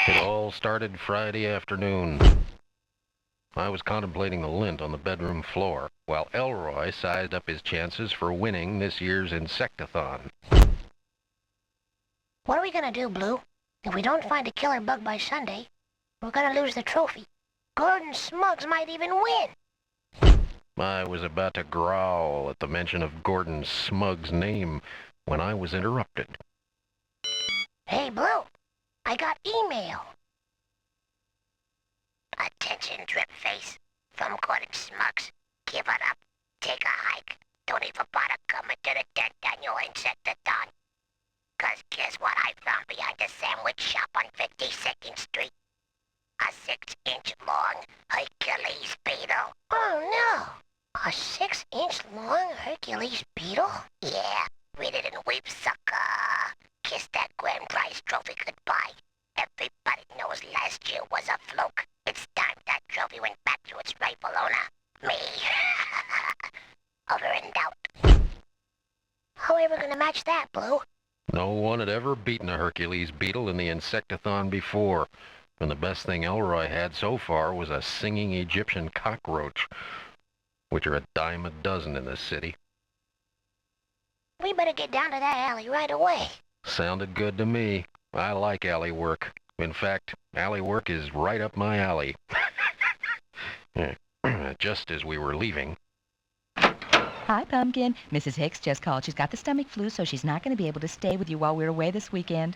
It all started Friday afternoon. I was contemplating the lint on the bedroom floor, while Elroy sized up his chances for winning this year's Insectathon. What are we gonna do, Blue? If we don't find a killer bug by Sunday, we're gonna lose the trophy. Gordon Smuggs might even win. I was about to growl at the mention of Gordon Smuggs' name when I was interrupted. Hey, Blue, I got email. Attention, drip face. From Gordon Smuggs. Give it up. Take a hike. Don't even bother coming to the 10th annual Insectathon. 'Cause guess what I found behind the sandwich shop on 52nd Street? A 6-inch long Hercules beetle. Oh no! A 6-inch long Hercules beetle? Yeah, read it and weep, sucker. Kiss that grand prize trophy goodbye. Everybody knows last year was a fluke. It's time that trophy went back to its rightful owner. Me. Over and out. How are we ever gonna match that, Blue? No one had ever beaten a Hercules beetle in the Insectathon before, and the best thing Elroy had so far was a singing Egyptian cockroach, which are a dime a dozen in this city. We better get down to that alley right away. Sounded good to me. I like alley work. In fact, alley work is right up my alley. Just as we were leaving. Hi, Pumpkin. Mrs. Hicks just called. She's got the stomach flu, so she's not going to be able to stay with you while we're away this weekend.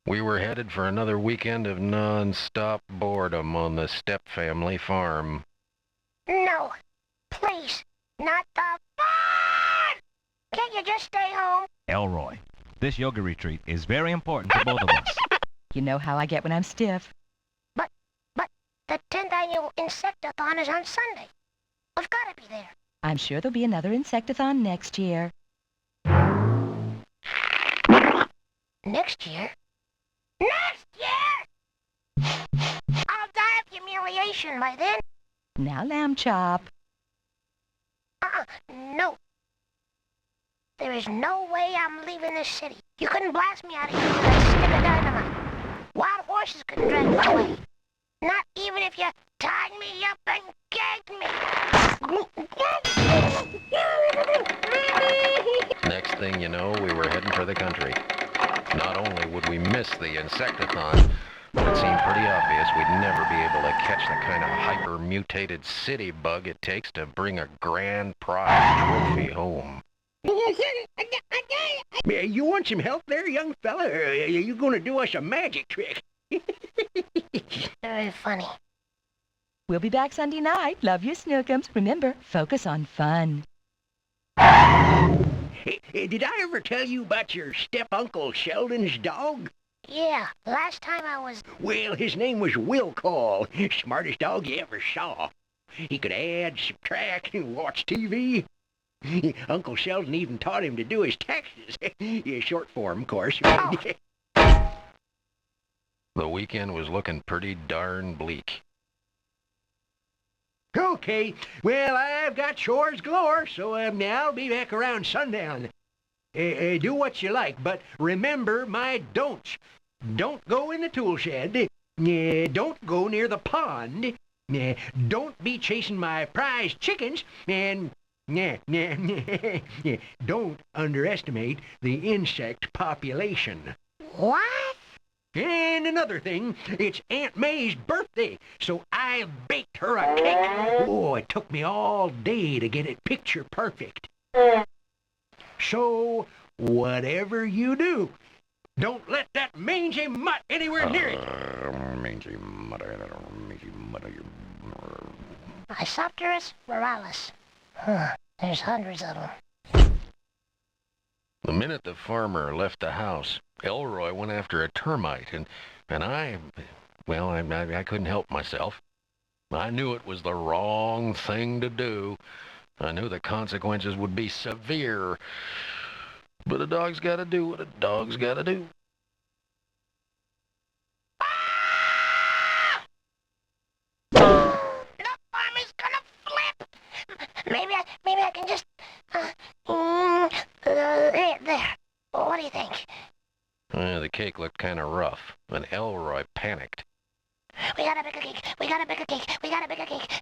We were headed for another weekend of non-stop boredom on the Step family farm. No, please, not the fun! Can't you just stay home? Elroy, this yoga retreat is very important to both of us. You know how I get when I'm stiff. But the 10th annual Insectathon is on Sunday. We've got to be there. I'm sure there'll be another Insectathon next year. Next year? Next year! I'll die of humiliation by then. Now, Lamb Chop. No. There is no way I'm leaving this city. You couldn't blast me out of here with a stick of dynamite. Wild horses couldn't drag me away. Not even if you tied me up and gagged me. Next thing you know, we were heading for the country. Not only would we miss the Insectathon, but it seemed pretty obvious we'd never be able to catch the kind of hyper-mutated city bug it takes to bring a grand prize trophy home. You want some help there, young fella? Or are you going to do us a magic trick? Very funny. We'll be back Sunday night. Love you, Snookums. Remember, focus on fun. Did I ever tell you about your step-uncle Sheldon's dog? Yeah, last time I was... Well, his name was Will Call. Smartest dog you ever saw. He could add, subtract, and watch TV. Uncle Sheldon even taught him to do his taxes. Yeah, short form, of course. Oh. The weekend was looking pretty darn bleak. Okay, well, I've got chores galore, so now I'll be back around sundown. Do what you like, but remember my don'ts. Don't go in the tool shed. Don't go near the pond. Don't be chasing my prize chickens, and don't underestimate the insect population. What? And another thing, it's Aunt May's birthday, so I baked her a cake. Oh, it took me all day to get it picture perfect. So, whatever you do, don't let that mangy mutt anywhere near it. Mangy mutt. Isopterus viralis. There's hundreds of them. The minute the farmer left the house, Elroy went after a termite, and I couldn't help myself. I knew it was the wrong thing to do. I knew the consequences would be severe. But a dog's got to do what a dog's got to do. The farm is gonna flip. Maybe I can just... there. What do you think? The cake looked kind of rough, and Elroy panicked. We got a bigger cake. We got a bigger cake. We got a bigger cake.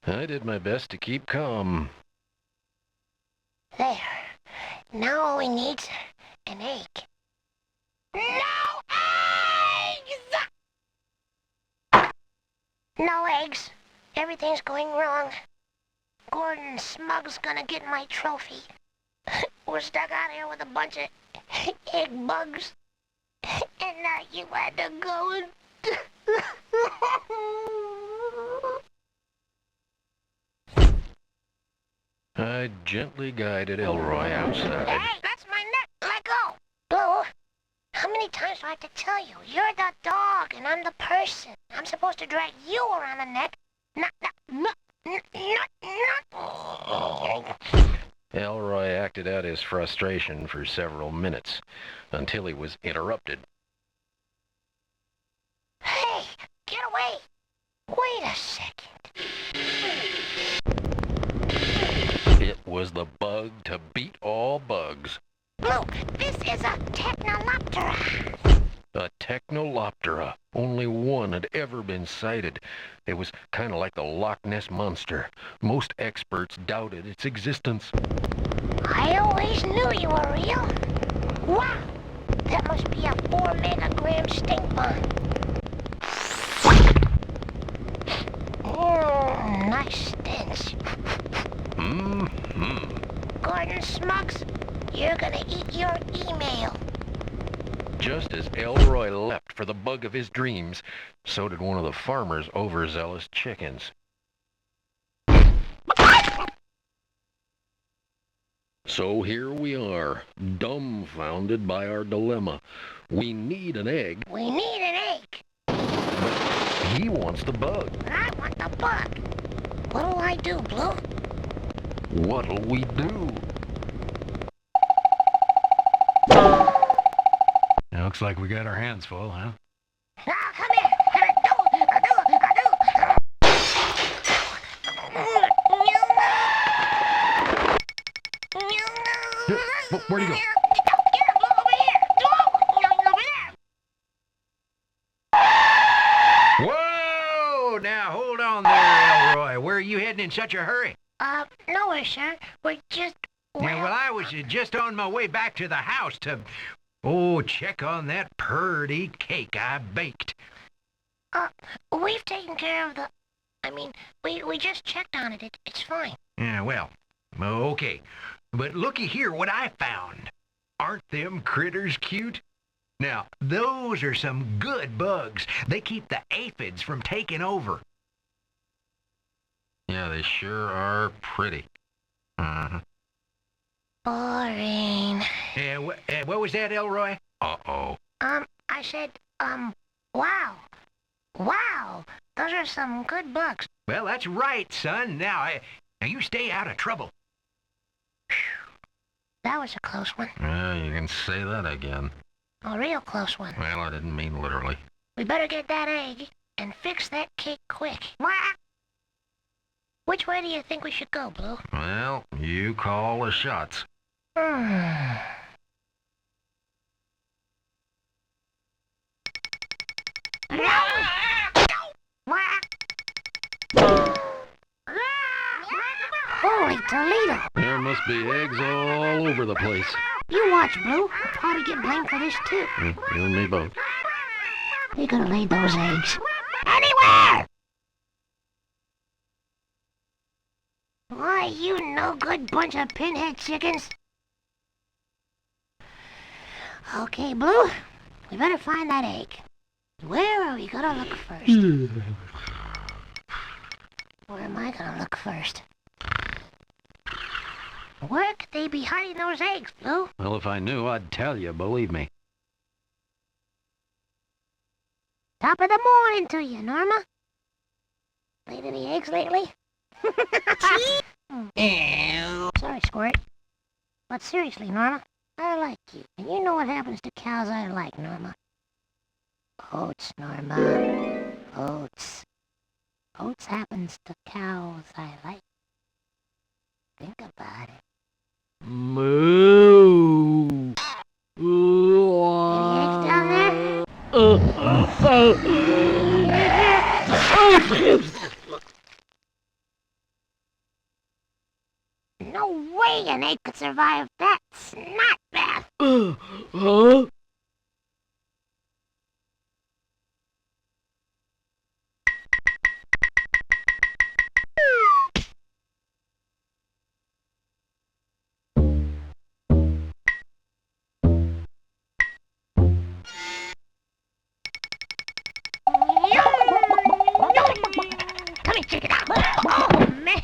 I did my best to keep calm. There. Now all we need's an egg. No eggs! No eggs. Everything's going wrong. Gordon Smug's gonna get my trophy. We're stuck out here with a bunch of egg bugs. And now you had to go and... I gently guided Elroy outside. Hey, that's my neck. Let go. Blue, how many times do I have to tell you? You're the dog and I'm the person. I'm supposed to drag you around the neck. Not. Elroy acted out his frustration for several minutes, until he was interrupted. Hey, get away. Wait a second. It was the bug to beat all bugs. Blue, this is a Technoloptera. A Technoloptera. Only one had ever been sighted. It was kind of like the Loch Ness Monster. Most experts doubted its existence. I always knew you were real. Wow, that must be a 4-megagram stink bomb. Nice stench. Gordon Smugs, you're gonna eat your email. Just as Elroy leapt for the bug of his dreams, so did one of the farmer's overzealous chickens. So here we are, dumbfounded by our dilemma. We need an egg, We need an egg. but he wants the bug. I want the bug. What'll I do, Blue? What'll we do? Looks like we got our hands full, huh? Now, come here. Where'd he go? Get him, Blue, over here. Over there. Whoa! Now, hold on there, Elroy. Where are you heading in such a hurry? Nowhere, sir. We're just... Yeah, well, I was just on my way back to the house to... check on that purty cake I baked. We've taken care of the... we just checked on it. It's fine. Yeah, well, okay. But looky here what I found. Aren't them critters cute? Now, those are some good bugs. They keep the aphids from taking over. Yeah, they sure are pretty. Boring. Yeah, what was that, Elroy? Uh-oh. I said, wow. Wow, those are some good bugs. Well, that's right, son. Now you stay out of trouble. That was a close one. Yeah, you can say that again. A real close one. Well, I didn't mean literally. We better get that egg and fix that cake quick. Which way do you think we should go, Blue? Well, you call the shots. Holy Toledo! There must be eggs all over the place. You watch, Blue. We'll probably get blamed for this, too. You and me both. We could have laid those eggs. Anywhere! Why, you no-good bunch of pinhead chickens. Okay, Blue. We better find that egg. Where are we gonna look first? Where am I gonna look first? Where could they be hiding those eggs, Blue? Well, if I knew, I'd tell you, believe me. Top of the morning to you, Norma. Laid any eggs lately? Sorry, Squirt. But seriously, Norma, I like you. And you know what happens to cows I like, Norma. Oats, Norma. Oats. Oats happens to cows I like. Think about it. Moo! No way an ape could survive that snot bath. Huh? Come here, check it out. Oh, man.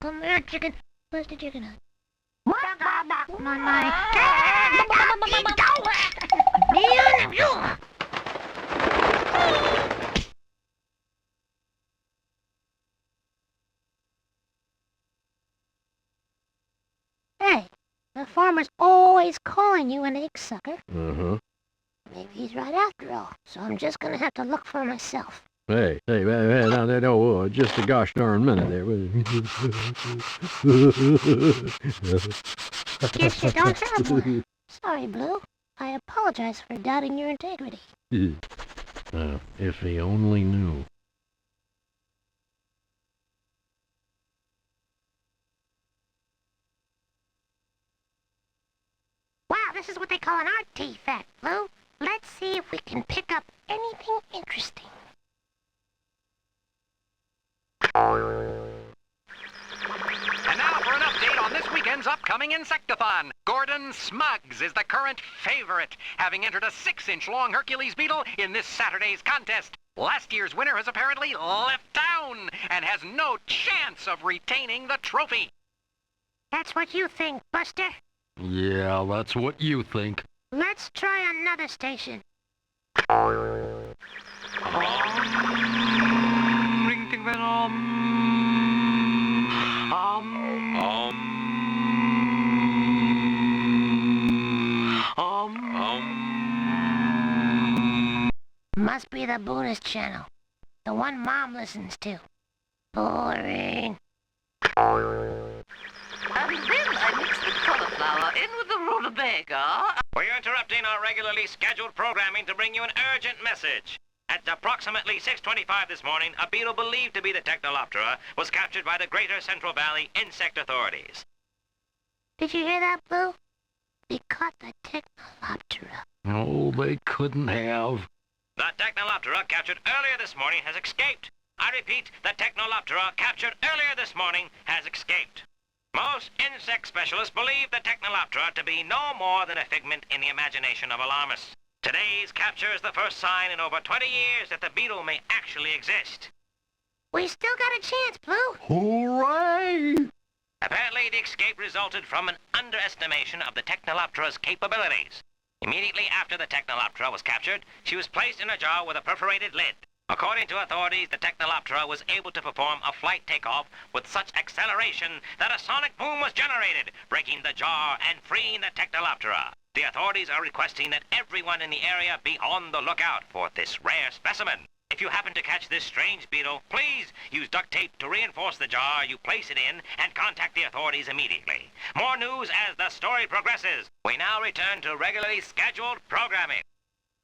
Come here, chicken. Where's the chicken at? My. Hey, the farmer's always calling you an egg sucker. Uh-huh. Maybe he's right after all, so I'm just gonna have to look for myself. Hey, no, just a gosh darn minute there. Guess you don't have one. Sorry, Blue. I apologize for doubting your integrity. If he only knew. Wow, this is what they call an artifact, Blue. Let's see if we can pick up anything interesting. And now for an update on this weekend's upcoming Insectathon. Gordon Smuggs is the current favorite, having entered a 6-inch long Hercules beetle in this Saturday's contest. Last year's winner has apparently left town and has no chance of retaining the trophy. That's what you think, Buster. Yeah, that's what you think. Let's try another station. Must be the Buddhist channel. The one Mom listens to. Boring. And then I mix the cauliflower in with the rutabaga. We're interrupting our regularly scheduled programming to bring you an urgent message. At approximately 6:25 this morning, a beetle believed to be the Technoloptera was captured by the Greater Central Valley Insect Authorities. Did you hear that, Blue? We caught the Technoloptera. Oh, they couldn't have. The Technoloptera captured earlier this morning has escaped. I repeat, the Technoloptera captured earlier this morning has escaped. Most insect specialists believe the Technoloptera to be no more than a figment in the imagination of alarmists. Today's capture is the first sign in over 20 years that the beetle may actually exist. We still got a chance, Blue. Hooray! Apparently, the escape resulted from an underestimation of the Technoloptera's capabilities. Immediately after the Technoloptera was captured, she was placed in a jar with a perforated lid. According to authorities, the Technoloptera was able to perform a flight takeoff with such acceleration that a sonic boom was generated, breaking the jar and freeing the Technoloptera. The authorities are requesting that everyone in the area be on the lookout for this rare specimen. If you happen to catch this strange beetle, please use duct tape to reinforce the jar you place it in and contact the authorities immediately. More news as the story progresses. We now return to regularly scheduled programming.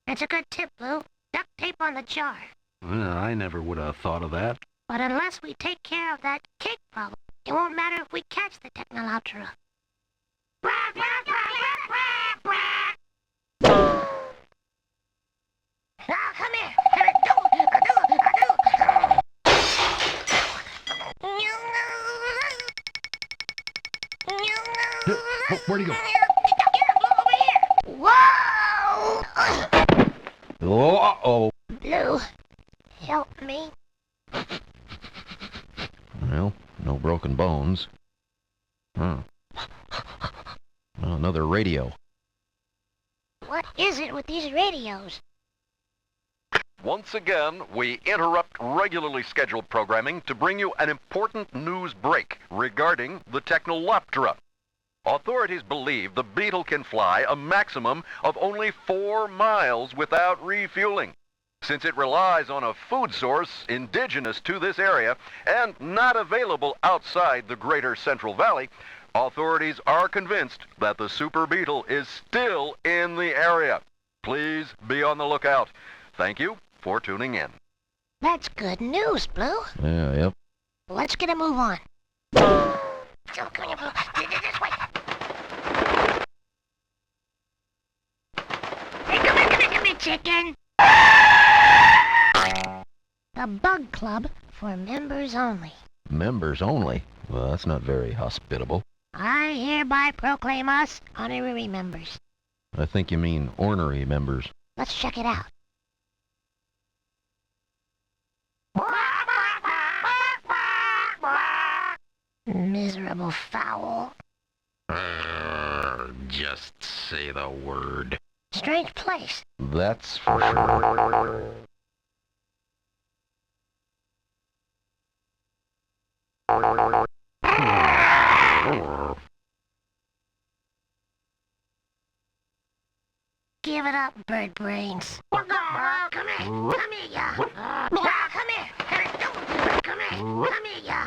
That's a good tip, Blue. Duct tape on the jar. Well, I never would have thought of that. But unless we take care of that cake problem, it won't matter if we catch the Technoloptera. Now, come here. Where'd he go? Whoa! Uh-oh. Blue, help me. Well, no broken bones. Huh. Well, another radio. What is it with these radios? Once again, we interrupt regularly scheduled programming to bring you an important news break regarding the Technoloptera. Authorities believe the beetle can fly a maximum of only 4 miles without refueling. Since it relies on a food source indigenous to this area and not available outside the Greater Central Valley, authorities are convinced that the super beetle is still in the area. Please be on the lookout. Thank you for tuning in. That's good news, Blue. Yeah, yep. Let's get a move on. So, come here, Blue. This way. Hey, come here, chicken. The Bug Club for members only. Members only? Well, that's not very hospitable. I hereby proclaim us honorary members. I think you mean ornery members. Let's check it out. Miserable fowl. Just say the word. Strange place. That's for sure. Give it up, bird brains. Come here. Come here, ya. Come here. Come here. Come here, ya.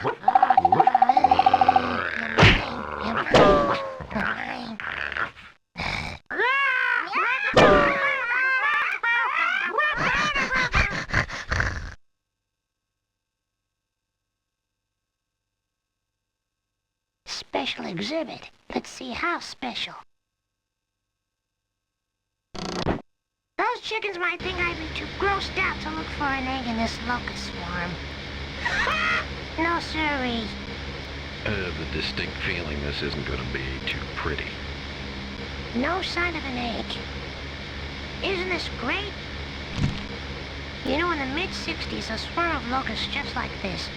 Special exhibit. Let's see how special. Those chickens might think I'd be too grossed out to look for an egg in this locust swarm. No, sirree. I have a distinct feeling this isn't going to be too pretty. No sign of an egg. Isn't this great? You know, in the mid-60s, a swarm of locusts just like this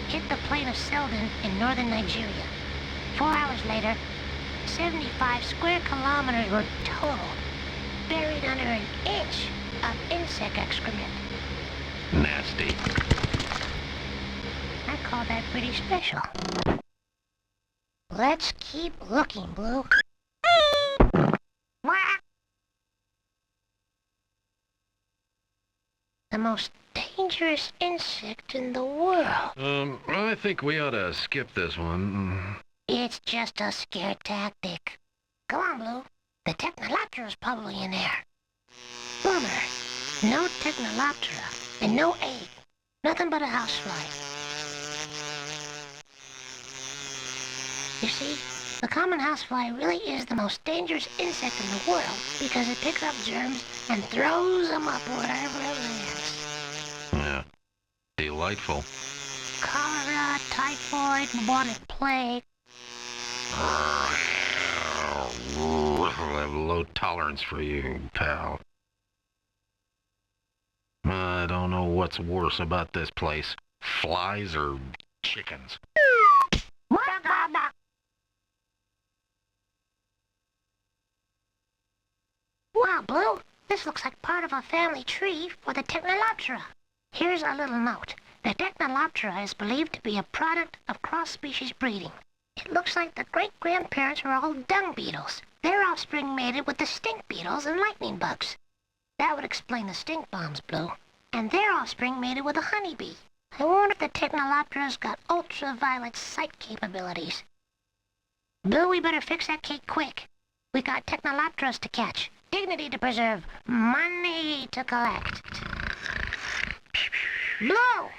hit the plain of Selden in northern Nigeria. 4 hours later, 75 square kilometers were totaled, buried under an inch of insect excrement. Nasty. I call that pretty special. Let's keep looking, Blue. The most dangerous insect in the world. I think we ought to skip this one. It's just a scare tactic. Come on, Blue. The Technoloptera's probably in there. Bummer. No Technoloptera and no egg. Nothing but a housefly. You see, the common housefly really is the most dangerous insect in the world because it picks up germs and throws them up wherever it lands. Yeah. Delightful. Cholera, typhoid, bubonic plague. I have low tolerance for you, pal. I don't know what's worse about this place. Flies or chickens. Wow, Blue, this looks like part of a family tree for the Technoloptera. Here's a little note. The Technoloptera is believed to be a product of cross-species breeding. It looks like the great-grandparents were all dung beetles. Their offspring mated with the stink beetles and lightning bugs. That would explain the stink bombs, Blue. And their offspring mated with a honeybee. I wonder if the Technoloptera's got ultraviolet sight capabilities. Blue, we better fix that cake quick. We got Technolopteras to catch, dignity to preserve, money to collect. Blue!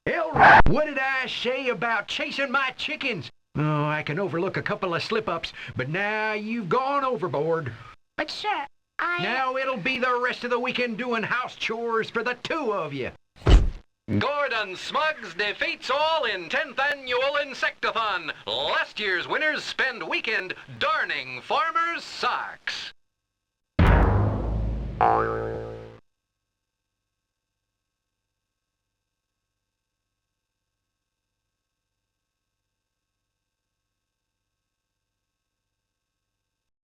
Elroy, what did I say about chasing my chickens? Oh, I can overlook a couple of slip-ups, but now you've gone overboard. But, sir, Now it'll be the rest of the weekend doing house chores for the two of you. Gordon Smuggs defeats all in 10th Annual Insectathon. Last year's winners spend weekend darning farmers' socks.